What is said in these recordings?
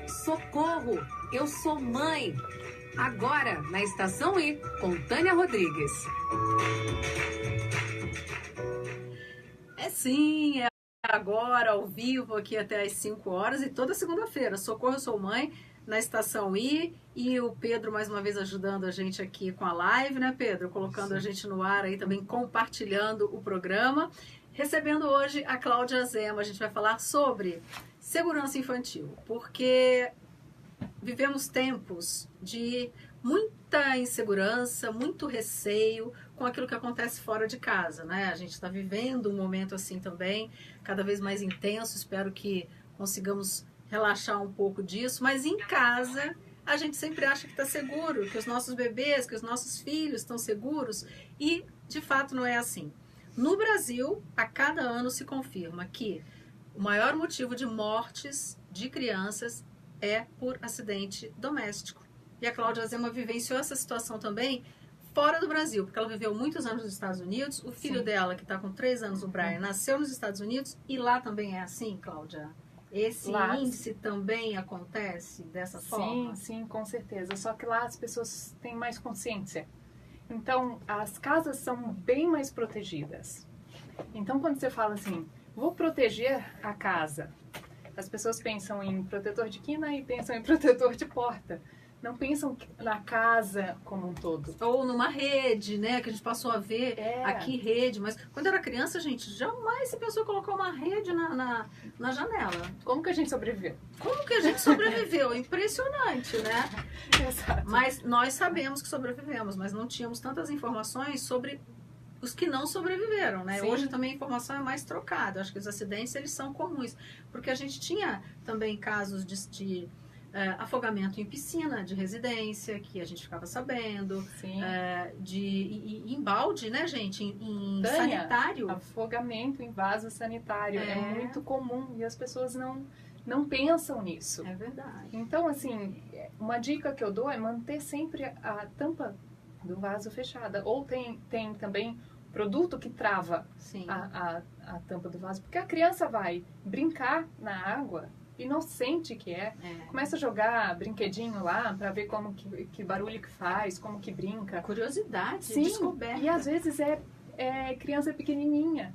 Socorro, eu sou mãe. Agora, na Estação I, com Tânia Rodrigues. Sim, é agora, ao vivo, aqui até às 5 horas e toda segunda-feira. Socorro, eu sou mãe, na Estação I, e o Pedro mais uma vez ajudando a gente aqui com a live, né, Pedro? Colocando a gente no ar aí também, compartilhando o programa. Recebendo hoje a Cláudia Zema, a gente vai falar sobre segurança infantil, porque vivemos tempos de muita insegurança, muito receio com aquilo que acontece fora de casa, né? A gente está vivendo um momento assim também, cada vez mais intenso, espero que consigamos relaxar um pouco disso, mas em casa a gente sempre acha que está seguro, que os nossos bebês, que os nossos filhos estão seguros, e de fato não é assim. No Brasil, a cada ano se confirma que o maior motivo de mortes de crianças é por acidente doméstico. E a Cláudia Zema vivenciou essa situação também fora do Brasil, porque ela viveu muitos anos nos Estados Unidos. O filho dela, que está com 3 anos, o Brian, nasceu nos Estados Unidos, e lá também é assim, Cláudia? Esse índice também acontece dessa forma? Sim, com certeza. Só que lá as pessoas têm mais consciência. Então, as casas são bem mais protegidas. Então, quando você fala assim, vou proteger a casa, as pessoas pensam em protetor de quina e pensam em protetor de porta. Não pensam na casa como um todo. Ou numa rede, né? Que a gente passou a ver aqui rede. Mas quando era criança, gente, jamais se pensou em colocar uma rede na janela. Como que a gente sobreviveu? Como que a gente sobreviveu? Impressionante, né? Exato. Mas nós sabemos que sobrevivemos, mas não tínhamos tantas informações sobre os que não sobreviveram, né? Sim. Hoje também a informação é mais trocada. Acho que os acidentes, eles são comuns. Porque a gente tinha também casos de afogamento em piscina de residência, que a gente ficava sabendo, em balde, né, gente, em Tânia, sanitário. Afogamento em vaso sanitário é muito comum e as pessoas não pensam nisso. É verdade. Então, assim, uma dica que eu dou é manter sempre a tampa do vaso fechada. Ou tem também produto que trava a tampa do vaso, porque a criança vai brincar na água, inocente que começa a jogar brinquedinho lá pra ver como que barulho que faz, como que brinca. Curiosidade, descoberta. E às vezes é criança pequenininha.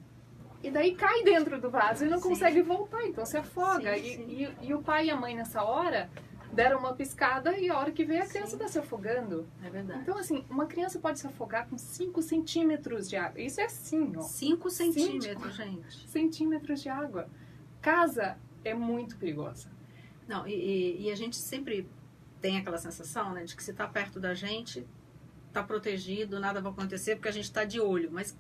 E daí cai dentro do vaso e não consegue voltar, então se afoga. E o pai e a mãe nessa hora deram uma piscada e a hora que vê a criança está se afogando. É verdade. Então assim, uma criança pode se afogar com 5 centímetros de água. Isso é assim, ó. 5 centímetros, gente. Centímetros de água. Casa é muito perigosa. Não, e a gente sempre tem aquela sensação, né, de que se está perto da gente, está protegido, nada vai acontecer, porque a gente está de olho. Mas,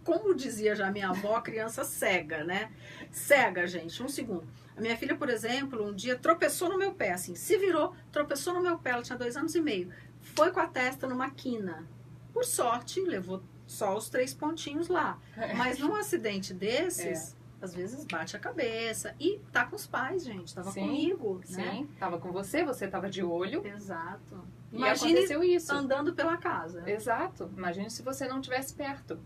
como dizia já minha avó, criança cega, né? Cega, gente, um segundo. A minha filha, por exemplo, um dia tropeçou no meu pé, assim, se virou, tropeçou no meu pé, ela tinha 2 anos e meio. Foi com a testa numa quina. Por sorte, levou só os 3 pontinhos lá. Mas num acidente desses... Às vezes bate a cabeça. E tá com os pais, gente. Tava comigo, né? Sim, tava com você tava de olho. Exato. E aconteceu isso. Andando pela casa. Exato. Imagine se você não estivesse perto.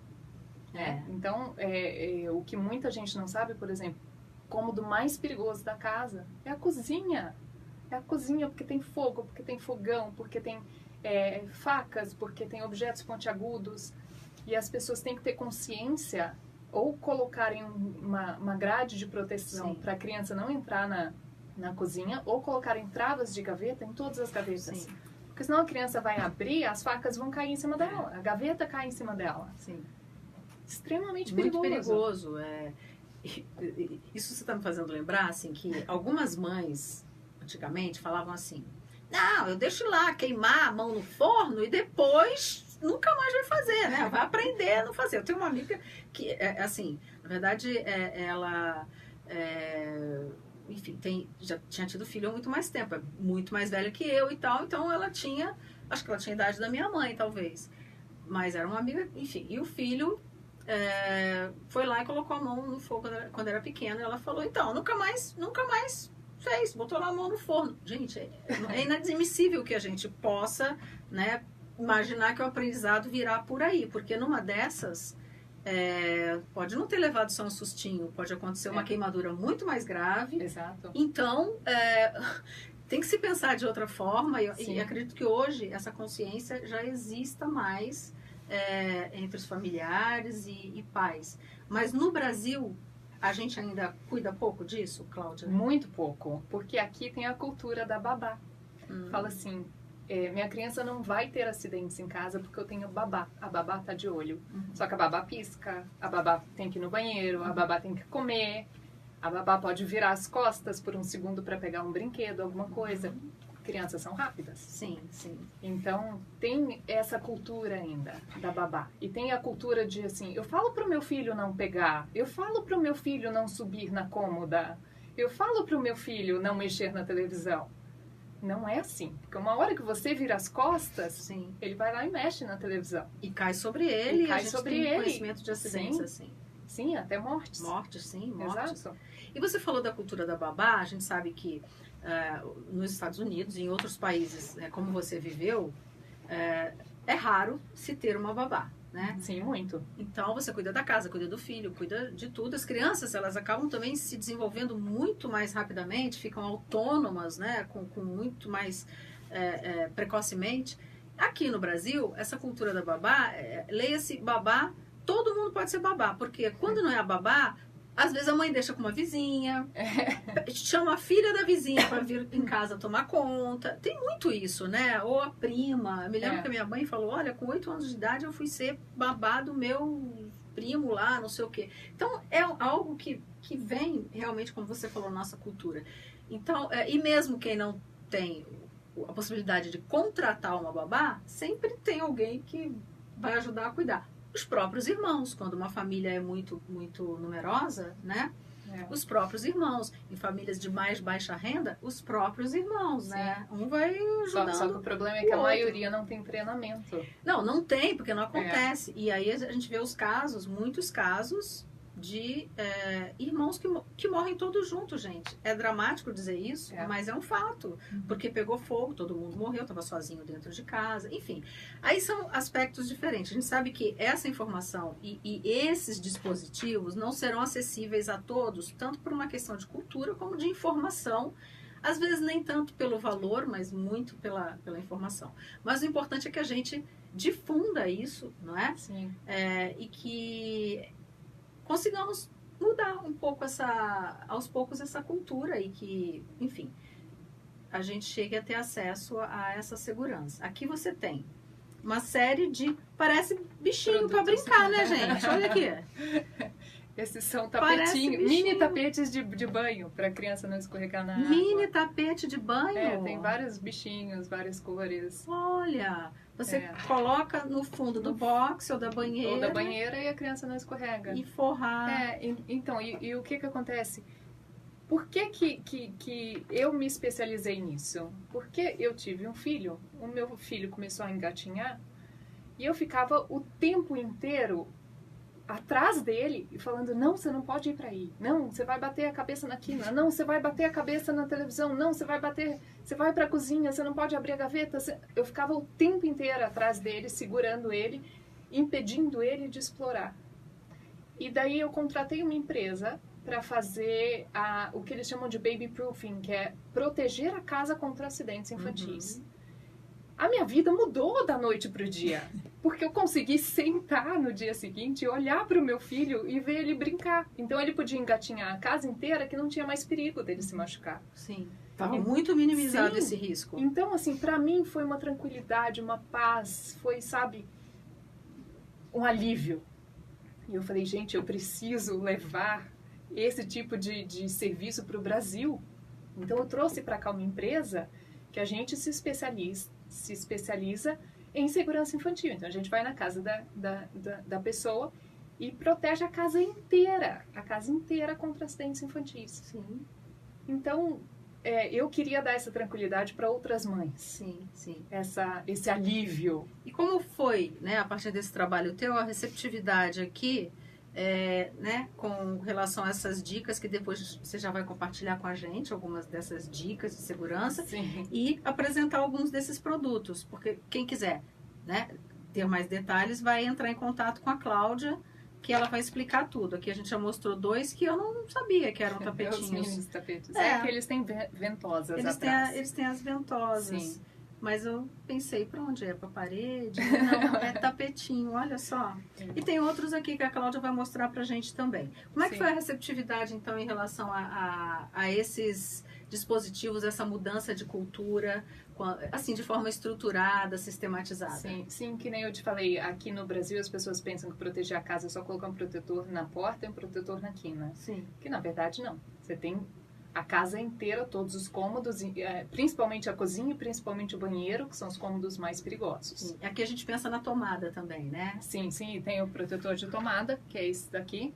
Então, o que muita gente não sabe, por exemplo, cômodo mais perigoso da casa é a cozinha. É a cozinha porque tem fogo, porque tem fogão, porque tem facas, porque tem objetos pontiagudos. E as pessoas têm que ter consciência... ou colocarem uma grade de proteção para a criança não entrar na cozinha, ou colocarem travas de gaveta em todas as gavetas. Sim. Porque senão a criança vai abrir, as facas vão cair em cima dela, a gaveta cai em cima dela. Sim. Extremamente muito perigoso. Isso você está me fazendo lembrar, assim, que algumas mães, antigamente, falavam assim, não, eu deixo lá queimar a mão no forno e depois... nunca mais vai fazer, né? Vai aprender a não fazer. Eu tenho uma amiga que, assim, na verdade, ela, enfim, já tinha tido filho há muito mais tempo, é muito mais velha que eu e tal, então ela tinha, acho que ela tinha a idade da minha mãe, talvez. Mas era uma amiga, enfim, e o filho foi lá e colocou a mão no fogo quando era pequeno, e ela falou, então, nunca mais fez, botou lá a mão no forno. Gente, é inadmissível que a gente possa, né, imaginar que o aprendizado virá por aí, porque numa dessas pode não ter levado só um sustinho, pode acontecer uma queimadura muito mais grave. Exato. Então, tem que se pensar de outra forma, e acredito que hoje essa consciência já exista mais entre os familiares e pais. Mas no Brasil, a gente ainda cuida pouco disso, Cláudia? Muito pouco, porque aqui tem a cultura da babá. Fala assim, minha criança não vai ter acidentes em casa porque eu tenho babá. A babá tá de olho. Só que a babá pisca, a babá tem que ir no banheiro, a babá tem que comer, a babá pode virar as costas por um segundo para pegar um brinquedo, alguma coisa. Crianças são rápidas. Sim, sim. Então, tem essa cultura ainda da babá. E tem a cultura de, assim, eu falo pro meu filho não pegar, eu falo pro meu filho não subir na cômoda, eu falo pro meu filho não mexer na televisão. Não é assim. Porque uma hora que você vira as costas, ele vai lá e mexe na televisão. E cai sobre ele, e cai a gente sobre tem ele. Conhecimento de acidentes assim. Sim, até mortes. Mortes, sim, mortes. Exato. E você falou da cultura da babá, a gente sabe que nos Estados Unidos e em outros países, como você viveu, é raro se ter uma babá, né? Sim, muito. Então, você cuida da casa, cuida do filho, cuida de tudo. As crianças, elas acabam também se desenvolvendo muito mais rapidamente, ficam autônomas, né? Com muito mais precocemente. Aqui no Brasil, essa cultura da babá, leia-se babá, todo mundo pode ser babá, porque quando não é a babá, às vezes a mãe deixa com uma vizinha, chama a filha da vizinha para vir em casa tomar conta. Tem muito isso, né? Ou a prima. Eu me lembro que a minha mãe falou, olha, com 8 anos de idade eu fui ser babá do meu primo lá, não sei o quê. Então, é algo que vem realmente, como você falou, nossa cultura. Então, e mesmo quem não tem a possibilidade de contratar uma babá, sempre tem alguém que vai ajudar a cuidar. Os próprios irmãos, quando uma família é muito, muito numerosa, né? Os próprios irmãos. Em famílias de mais baixa renda, os próprios irmãos, né? Um vai ajudando. Só que o problema é que a maioria não tem treinamento. Não tem, porque não acontece. E aí a gente vê os casos, muitos casos de irmãos que morrem todos juntos, gente. É dramático dizer isso, mas é um fato. Porque pegou fogo, todo mundo morreu, estava sozinho dentro de casa, enfim. Aí são aspectos diferentes. A gente sabe que essa informação e esses dispositivos não serão acessíveis a todos, tanto por uma questão de cultura como de informação. Às vezes nem tanto pelo valor, mas muito pela informação. Mas o importante é que a gente difunda isso, não é? Sim. E que consigamos mudar um pouco aos poucos essa cultura e que, enfim, a gente chegue a ter acesso a essa segurança. Aqui você tem uma série de... Parece bichinho para brincar, né, gente? Olha aqui. Esses são tapetinhos, mini tapetes de banho, para a criança não escorregar na água. Mini tapete de banho? Tem vários bichinhos, várias cores. Olha, você coloca no fundo do box ou da banheira. Ou da banheira e a criança não escorrega. E forrar. Então, e o que acontece? Por que eu me especializei nisso? Porque eu tive um filho, o meu filho começou a engatinhar e eu ficava o tempo inteiro atrás dele e falando, não, você não pode ir para aí, não, você vai bater a cabeça na quina, não, você vai bater a cabeça na televisão, não, você vai para a cozinha, você não pode abrir a gaveta. Eu ficava o tempo inteiro atrás dele, segurando ele, impedindo ele de explorar. E daí eu contratei uma empresa para fazer o que eles chamam de baby proofing, que é proteger a casa contra acidentes infantis. A minha vida mudou da noite para o dia, porque eu consegui sentar no dia seguinte e olhar para o meu filho e ver ele brincar. Então ele podia engatinhar a casa inteira que não tinha mais perigo dele se machucar. Sim, estava muito minimizado esse risco. Então, assim, para mim foi uma tranquilidade, uma paz, foi, sabe, um alívio. E eu falei, gente, eu preciso levar esse tipo de serviço para o Brasil. Então eu trouxe para cá uma empresa que a gente se especializa em segurança infantil. Então a gente vai na casa da pessoa e protege a casa inteira contra acidentes infantis. Sim. Então eu queria dar essa tranquilidade para outras mães. Sim, sim. Esse alívio. E como foi, né, a partir desse trabalho teu, a receptividade aqui, né, com relação a essas dicas que depois você já vai compartilhar com a gente, algumas dessas dicas de segurança. Sim. E apresentar alguns desses produtos, porque quem quiser né, ter mais detalhes, vai entrar em contato com a Cláudia, que ela vai explicar tudo. Aqui a gente já mostrou 2 que eu não sabia que eram tapetinhos. Os tapetes. É. Que eles têm ventosas Eles atrás. eles têm as ventosas. Sim. Mas eu pensei, para onde é? Para parede? Não, é tapetinho, olha só. E tem outros aqui que a Cláudia vai mostrar pra gente também. Como é que Sim. foi a receptividade, então, em relação a esses dispositivos, essa mudança de cultura, assim, de forma estruturada, sistematizada? Sim, que nem eu te falei, aqui no Brasil as pessoas pensam que proteger a casa é só colocar um protetor na porta e um protetor na quina. Sim. Que na verdade não. Você tem a casa inteira, todos os cômodos, principalmente a cozinha e principalmente o banheiro, que são os cômodos mais perigosos. Sim. Aqui a gente pensa na tomada também, né? Sim, tem o protetor de tomada, que é esse daqui.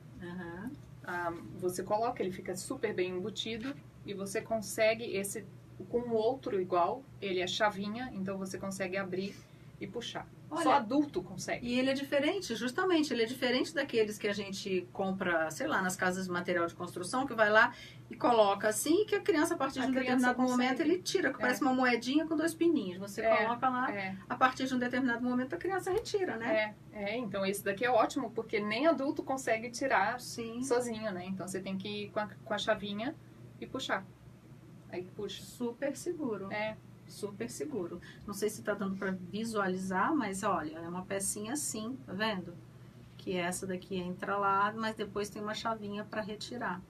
Você coloca, ele fica super bem embutido e você consegue esse com o outro igual, ele é chavinha, então você consegue abrir e puxar. Olha, só adulto consegue. E ele é diferente, justamente, ele é diferente daqueles que a gente compra, sei lá, nas casas de material de construção, que vai lá e coloca assim, que a criança, a partir de um determinado momento, ele tira, que parece uma moedinha com 2 pininhos. Você coloca lá, a partir de um determinado momento, a criança retira, né? Então esse daqui é ótimo, porque nem adulto consegue tirar sozinho, né? Então você tem que ir com a chavinha e puxar. Aí puxa. Super seguro. Super seguro. Não sei se tá dando para visualizar, mas olha, é uma pecinha assim, tá vendo? Que essa daqui entra lá, mas depois tem uma chavinha para retirar.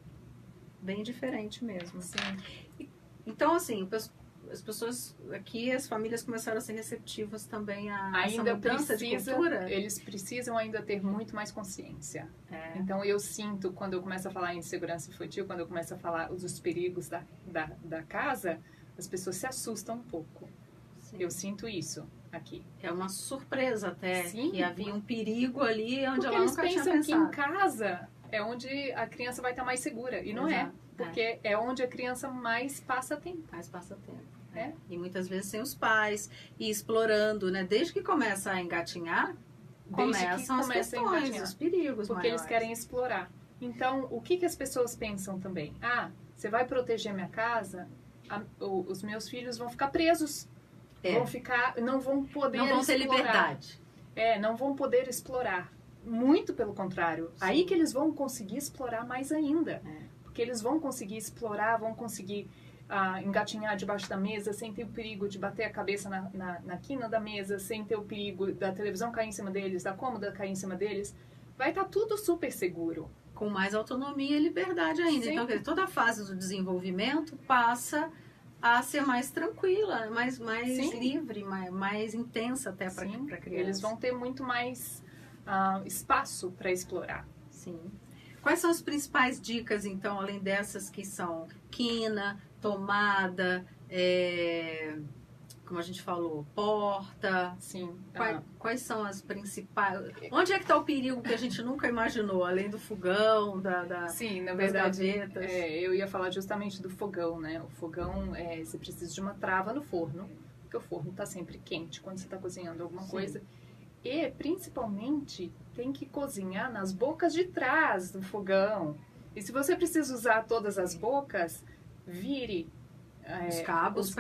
Bem diferente mesmo. Sim. Então, assim, as pessoas aqui, as famílias começaram a ser receptivas também a essa mudança de cultura. Eles precisam ainda ter muito mais consciência. Então, eu sinto, quando eu começo a falar em segurança infantil, quando eu começo a falar dos perigos da casa, as pessoas se assustam um pouco. Sim. Eu sinto isso aqui. É uma surpresa até, que havia um perigo ali onde ela nunca tinha pensado. Eles pensam que em casa é onde a criança vai estar mais segura. E não é. Porque é onde a criança mais passa tempo. Mais passa tempo. E muitas vezes sem os pais. E explorando, né? Desde que começa a engatinhar, começam as questões, os perigos porque maiores. Eles querem explorar. Então, o que as pessoas pensam também? Você vai proteger minha casa... os meus filhos vão ficar presos. Não vão poder não vão ter liberdade. Não vão poder explorar. Muito pelo contrário. Sim. Aí que eles vão conseguir explorar mais ainda. Porque eles vão conseguir explorar, vão conseguir engatinhar debaixo da mesa sem ter o perigo de bater a cabeça na quina da mesa, sem ter o perigo da televisão cair em cima deles, da cômoda cair em cima deles. Vai estar tudo super seguro. Com mais autonomia e liberdade ainda. Sim. Então, quer dizer, toda a fase do desenvolvimento passa a ser mais tranquila, mais livre, mais intensa até para a criança. Eles vão ter muito mais espaço para explorar. Sim. Quais são as principais dicas, então, além dessas que são quina, tomada, como a gente falou, porta? Sim. Quais são as principais? Onde é que está o perigo que a gente nunca imaginou, além do fogão, Sim, na verdade, das gavetas? Eu ia falar justamente do fogão, né? O fogão, você precisa de uma trava no forno, porque o forno está sempre quente quando você está cozinhando alguma coisa. E, principalmente, tem que cozinhar nas bocas de trás do fogão. E se você precisa usar todas as bocas, vire os cabos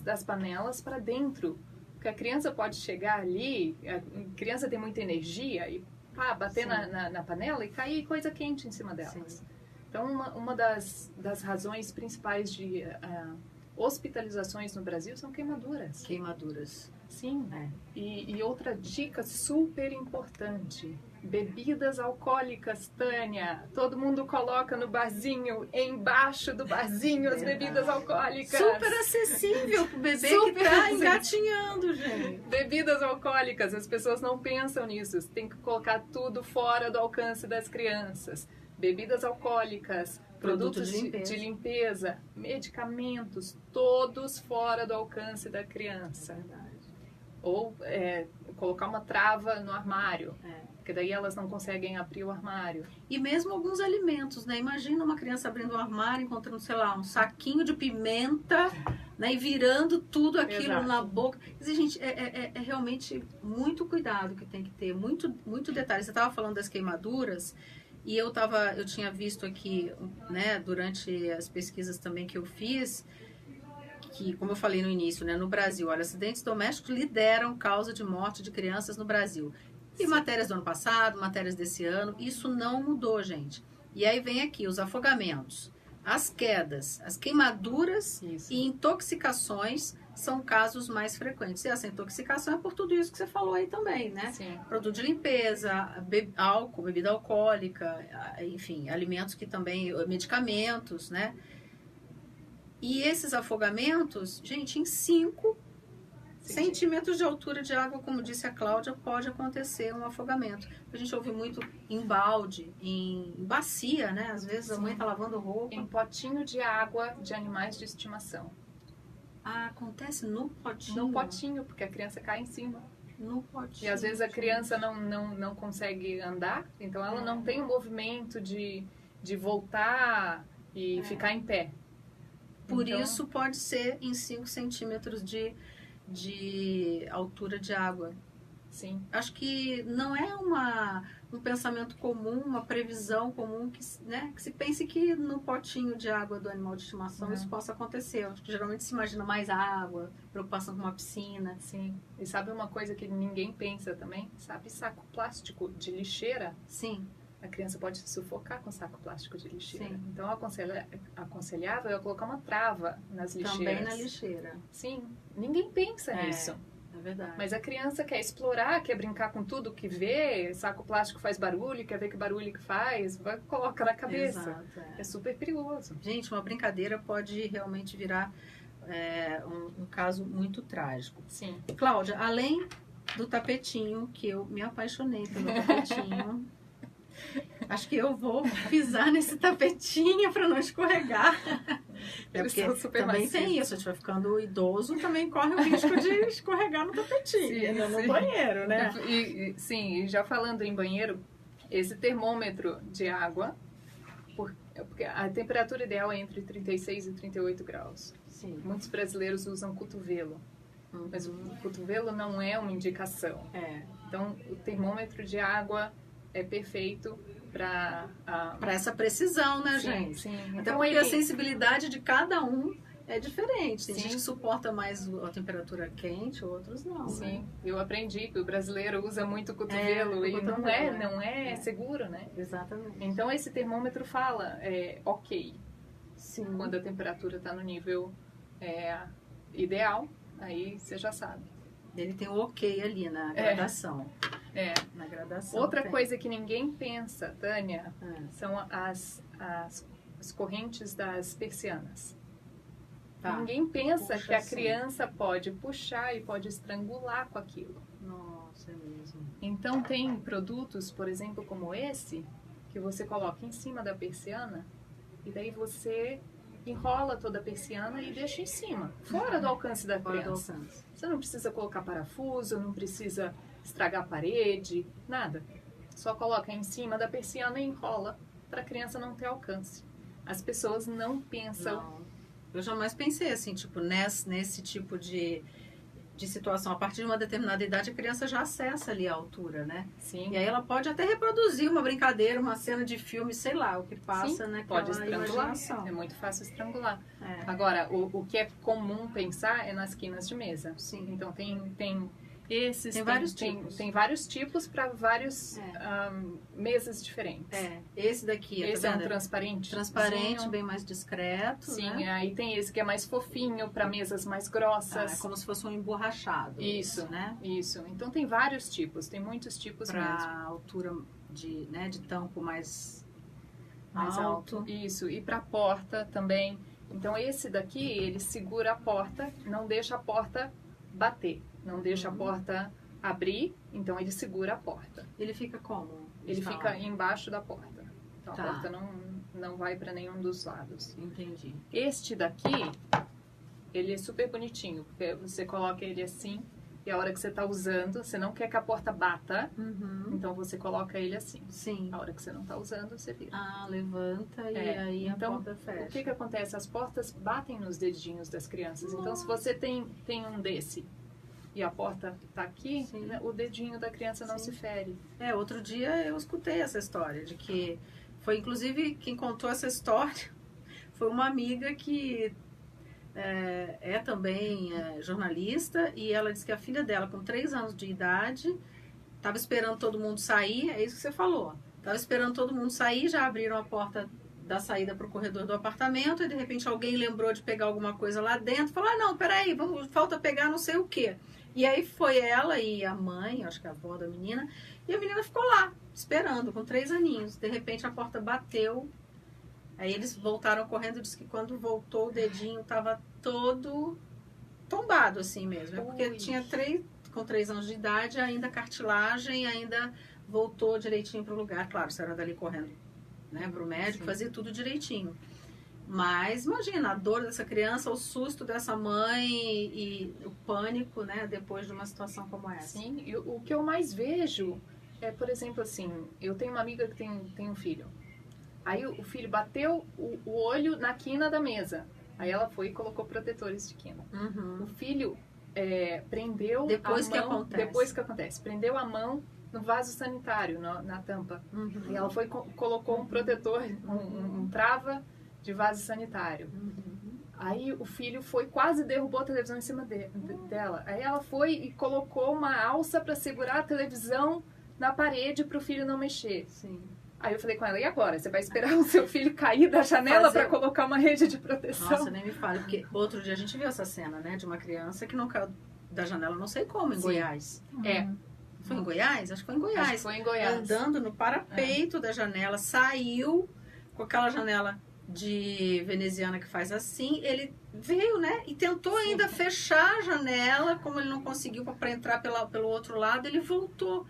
das panelas para dentro. Porque a criança pode chegar ali, a criança tem muita energia e bater na panela e cair coisa quente em cima delas. Sim. Então, uma das razões principais de hospitalizações no Brasil são queimaduras. Queimaduras. Sim. E outra dica super importante. Bebidas alcoólicas, Tânia. Todo mundo coloca no barzinho, embaixo do barzinho, as bebidas alcoólicas. Super acessível pro bebê que tá engatinhando, gente. Bebidas alcoólicas, as pessoas não pensam nisso. Tem que colocar tudo fora do alcance das crianças. Bebidas alcoólicas, produtos de limpeza, medicamentos, todos fora do alcance da criança. Verdade. Ou colocar uma trava no armário, porque daí elas não conseguem abrir o armário. E mesmo alguns alimentos, né? Imagina uma criança abrindo o armário, encontrando, sei lá, um saquinho de pimenta, né? E virando tudo aquilo na boca. Quer dizer, gente, é realmente muito cuidado que tem que ter, muito, muito detalhe. Você estava falando das queimaduras, e eu tinha visto aqui, né, durante as pesquisas também que eu fiz, que, como eu falei no início, né, no Brasil, olha, acidentes domésticos lideram causa de morte de crianças no Brasil. E Sim. matérias do ano passado, matérias desse ano, isso não mudou, gente. E aí vem aqui os afogamentos, as quedas, as queimaduras Isso. e intoxicações são casos mais frequentes. E essa intoxicação é por tudo isso que você falou aí também, né? Sim. Produto de limpeza, álcool, bebida alcoólica, enfim, alimentos que também, medicamentos, né? E esses afogamentos, gente, em 5 centímetros de altura de água, como disse a Cláudia, pode acontecer um afogamento. A gente ouve muito em balde, em bacia, né? Às vezes a mãe está lavando roupa. Em potinho de água de animais de estimação. Ah, acontece no potinho? No potinho, porque a criança cai em cima. No potinho. E às vezes a criança não consegue andar, então ela não tem o movimento de voltar e ficar em pé. Por Então, isso pode ser em 5 centímetros de altura de água. sim. Acho que não é um pensamento comum, uma previsão comum que, né, que se pense que no potinho de água do animal de estimação isso possa acontecer. Acho que geralmente se imagina mais água, preocupação com uma piscina. Sim. E sabe uma coisa que ninguém pensa também? Sabe saco plástico de lixeira? Sim. A criança pode se sufocar com saco plástico de lixeira. Sim. Então, aconselhável é colocar uma trava nas lixeiras. Também na lixeira. Sim. Ninguém pensa nisso. É verdade. Mas a criança quer explorar, quer brincar com tudo que vê, saco plástico faz barulho, quer ver que barulho que faz, coloca na cabeça. Exato, É super perigoso. Gente, uma brincadeira pode realmente virar um caso muito trágico. Sim. Cláudia, além do tapetinho, que eu me apaixonei pelo tapetinho, acho que eu vou pisar nesse tapetinho para não escorregar. Eles porque são super também macios. tem isso, a gente vai ficando idoso, também corre o risco de escorregar no tapetinho, Sim, no sim. banheiro, né? Sim, e já falando em banheiro, esse termômetro de água, porque a temperatura ideal é entre 36 e 38 graus. Sim. Muitos brasileiros usam cotovelo, mas o cotovelo não é uma indicação. Então, o termômetro de água é perfeito para essa precisão, né, sim, gente? Sim. Até Então, porque a sensibilidade de cada um é diferente. Tem Sim. gente que suporta mais a temperatura quente, outros não. Sim, Né? eu aprendi que o brasileiro usa muito cotovelo e não é seguro, né? Exatamente. Então, esse termômetro fala ok. Sim. Quando a temperatura está no nível ideal, aí você já sabe. Ele tem o ok ali na gradação. Na gradação. Outra coisa que ninguém pensa, Tânia, são as correntes das persianas. Tá. Ninguém pensa Puxa, que a sim. criança pode puxar e pode estrangular com aquilo. Nossa, é mesmo. Então tem produtos, por exemplo, como esse, que você coloca em cima da persiana e daí você enrola toda a persiana e deixa em cima, fora do alcance da Fora do criança. alcance. Você não precisa colocar parafuso, não precisa estragar a parede, nada. Só coloca em cima da persiana e enrola para a criança não ter alcance. As pessoas não pensam. Não. Eu jamais pensei assim, tipo, nesse tipo de situação. A partir de uma determinada idade, a criança já acessa ali a altura, né? Sim. E aí ela pode até reproduzir uma brincadeira, uma cena de filme, sei lá, o que passa, Sim, né? pode estrangular. Imaginação. É muito fácil estrangular. É. Agora, o que é comum pensar é nas quinas de mesa. Sim. Então tem esses. Tem vários tipos. Tem vários tipos para vários mesas diferentes. Esse daqui, Esse tá é um vendo? transparente. Transparente, bem mais discreto, Sim, né? aí tem esse que é mais fofinho para mesas mais grossas. É como se fosse um emborrachado. Isso, né? Isso. Então tem vários tipos, tem muitos tipos mesmo. Para altura de tampo mais alto. Isso, e para a porta também. Então esse daqui, ele segura a porta, não deixa a porta bater, não deixa a porta abrir, então ele segura a porta. Ele fica como? Ele fica embaixo da porta. Então Tá. a porta não vai para nenhum dos lados. Entendi. Este daqui, ele é super bonitinho, porque você coloca ele assim, e a hora que você está usando, você não quer que a porta bata, então você coloca ele assim. Sim. A hora que você não está usando, você vira. Ah, levanta e aí então, a porta fecha. o que acontece? As portas batem nos dedinhos das crianças. Então, se você tem um desse e a porta está aqui, né, o dedinho da criança não se fere. Outro dia eu escutei essa história, de que foi inclusive quem contou essa história foi uma amiga que é também jornalista, e ela disse que a filha dela, com 3 anos de idade, estava esperando todo mundo sair, é isso que você falou. Estava esperando todo mundo sair, já abriram a porta da saída para o corredor do apartamento, e de repente alguém lembrou de pegar alguma coisa lá dentro, falou, não, peraí, falta pegar não sei o quê. E aí foi ela e a mãe, acho que a avó da menina, e a menina ficou lá, esperando, com 3 aninhos. De repente a porta bateu, aí eles voltaram correndo, disse que quando voltou o dedinho estava todo tombado assim mesmo. É porque tinha com 3 anos de idade, ainda cartilagem, ainda voltou direitinho para o lugar. Claro, você era dali correndo, né, para o médico, fazia tudo direitinho. Mas imagina a dor dessa criança, o susto dessa mãe e o pânico, né, depois de uma situação como essa. Sim, e o que eu mais vejo é, por exemplo, assim, eu tenho uma amiga que tem um filho. Aí o filho bateu o olho na quina da mesa. Aí ela foi e colocou protetores de quina. Uhum. O filho prendeu depois a mão... Depois que acontece. Prendeu a mão no vaso sanitário, na tampa. Uhum. E ela foi colocou um protetor, um trava de vaso sanitário. Uhum. Aí o filho quase derrubou a televisão em cima dela. Aí ela foi e colocou uma alça para segurar a televisão na parede para o filho não mexer. Sim. Aí eu falei com ela, e agora? Você vai esperar o seu filho cair da janela para colocar uma rede de proteção? Nossa, nem me fale, porque outro dia a gente viu essa cena, né, de uma criança que não caiu da janela, não sei como, em Goiás. Foi em Goiás? Acho que foi em Goiás. Acho que foi em Goiás. Andando no parapeito da janela, saiu com aquela janela de veneziana que faz assim, ele veio, né, e tentou ainda fechar a janela, como ele não conseguiu para entrar pelo outro lado, ele voltou.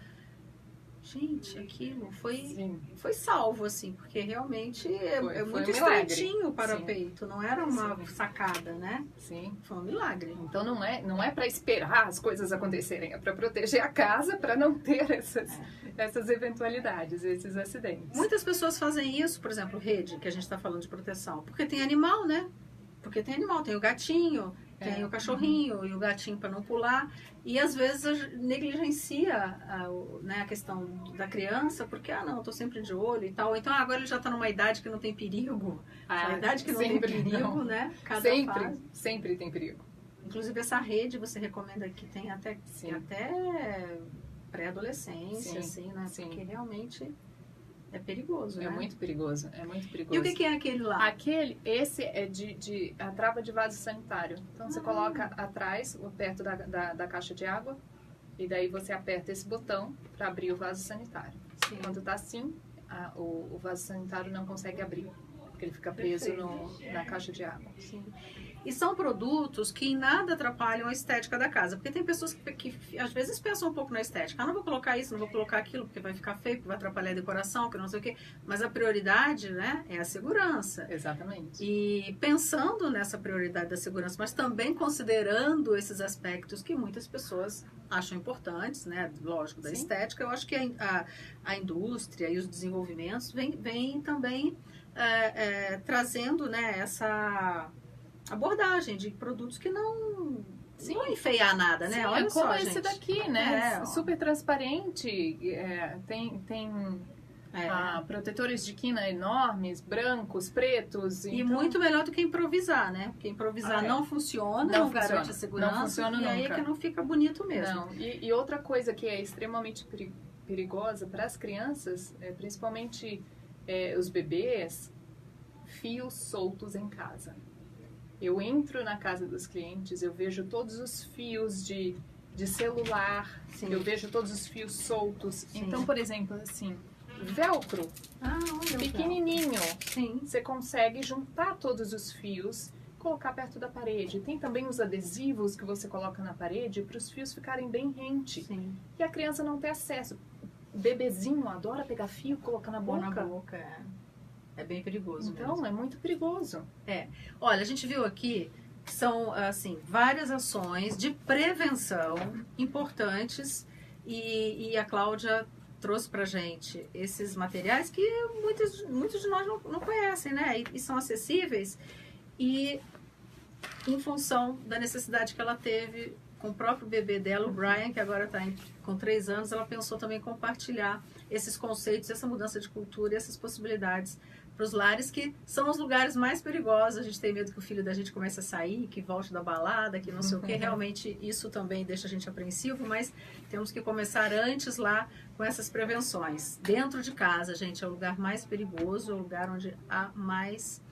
Gente, aquilo foi salvo, assim, porque realmente é muito estreitinho o parapeito, não era uma sacada, né? Sim. Foi um milagre. Então não é para esperar as coisas acontecerem, é para proteger a casa para não ter essas eventualidades, esses acidentes. Muitas pessoas fazem isso, por exemplo, rede, que a gente está falando de proteção, porque tem animal, né? Porque tem animal, tem o gatinho, tem o cachorrinho e o gatinho para não pular. E às vezes negligencia a questão da criança, porque, não, estou sempre de olho e tal. Então agora ele já está numa idade que não tem perigo. A idade que não tem perigo, né? Sempre tem perigo. Inclusive essa rede você recomenda que tem até pré-adolescência, assim, né? Sim. Porque realmente é perigoso, né? É muito perigoso, é muito perigoso. E o que é aquele lá? Esse é a trava de vaso sanitário. Então você coloca atrás, perto da caixa de água, e daí você aperta esse botão para abrir o vaso sanitário. Sim. Quando tá assim, o vaso sanitário não consegue abrir, porque ele fica preso na caixa de água. Sim. E são produtos que em nada atrapalham a estética da casa. Porque tem pessoas que às vezes pensam um pouco na estética. Não vou colocar isso, não vou colocar aquilo, porque vai ficar feio, porque vai atrapalhar a decoração, que não sei o quê. Mas a prioridade, né, é a segurança. Exatamente. E pensando nessa prioridade da segurança, mas também considerando esses aspectos que muitas pessoas acham importantes, né, lógico, da estética, eu acho que a indústria e os desenvolvimentos vêm também trazendo, né, essa abordagem de produtos que não enfeiar nada, né? Sim, olha como só, esse gente. daqui, né? Super transparente, tem protetores de quina enormes, brancos, pretos. E muito melhor do que improvisar, né? Porque improvisar não funciona, não garante a segurança. Não funciona nunca. Aí é que não fica bonito mesmo. Não. E outra coisa que é extremamente perigosa para as crianças, principalmente os bebês, fios soltos em casa. Eu entro na casa dos clientes, eu vejo todos os fios de celular, eu vejo todos os fios soltos. Sim. Então, por exemplo, assim, velcro, pequenininho, você consegue juntar todos os fios, colocar perto da parede. Tem também os adesivos que você coloca na parede para os fios ficarem bem rente. Sim. E a criança não ter acesso. O bebezinho adora pegar fio e colocar na boca. É bem perigoso. Então, mesmo. É muito perigoso. Olha, a gente viu aqui que são, assim, várias ações de prevenção importantes e a Cláudia trouxe pra gente esses materiais que muitos de nós não conhecem, né? E são acessíveis e em função da necessidade que ela teve com o próprio bebê dela, o Brian, que agora está com 3 anos, ela pensou também em compartilhar esses conceitos, essa mudança de cultura e essas possibilidades para os lares que são os lugares mais perigosos. A gente tem medo que o filho da gente comece a sair, que volte da balada, que não sei o que. Realmente isso também deixa a gente apreensivo, mas temos que começar antes lá com essas prevenções. Dentro de casa, gente, é o lugar mais perigoso, é o lugar onde há mais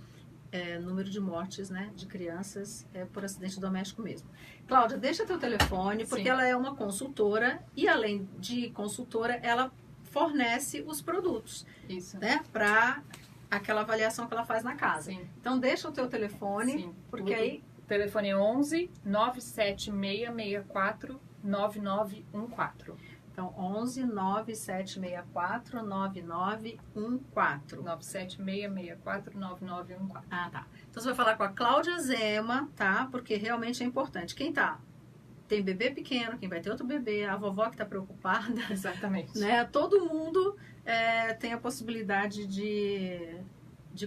número de mortes, né, de crianças por acidente doméstico mesmo. Cláudia, deixa teu telefone, porque ela é uma consultora e, além de consultora, ela fornece os produtos. Isso. Né, para aquela avaliação que ela faz na casa. Sim. Então, deixa o teu telefone, porque aí... O telefone é 11 97664 9914. Então, 11 9764 9914. 97664 9914. Ah, tá. Então, você vai falar com a Cláudia Zema, tá? Porque realmente é importante. Quem tem bebê pequeno, quem vai ter outro bebê, a vovó que está preocupada. Exatamente. Né? Todo mundo tem a possibilidade de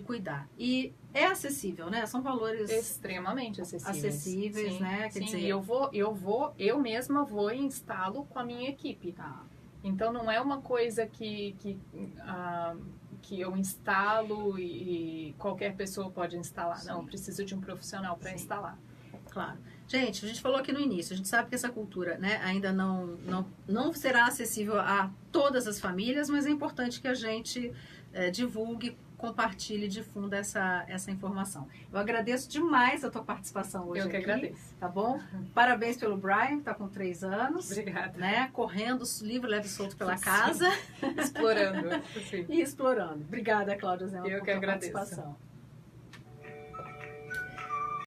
cuidar. E é acessível, né? São valores extremamente acessíveis. Sim, né? Quer dizer, eu mesma vou e instalo com a minha equipe. Tá. Então não é uma coisa que eu instalo e qualquer pessoa pode instalar. Sim. Não, eu preciso de um profissional para instalar. Claro. Gente, a gente falou aqui no início, a gente sabe que essa cultura, né, ainda não será acessível a todas as famílias, mas é importante que a gente divulgue, compartilhe, difunda essa informação. Eu agradeço demais a tua participação hoje. Eu que aqui, agradeço. Tá bom? Parabéns pelo Brian, que está com 3 anos. Obrigada. Né, correndo livre, leve e solto pela casa. Explorando. E explorando. Obrigada, Cláudia Zema, por tua participação.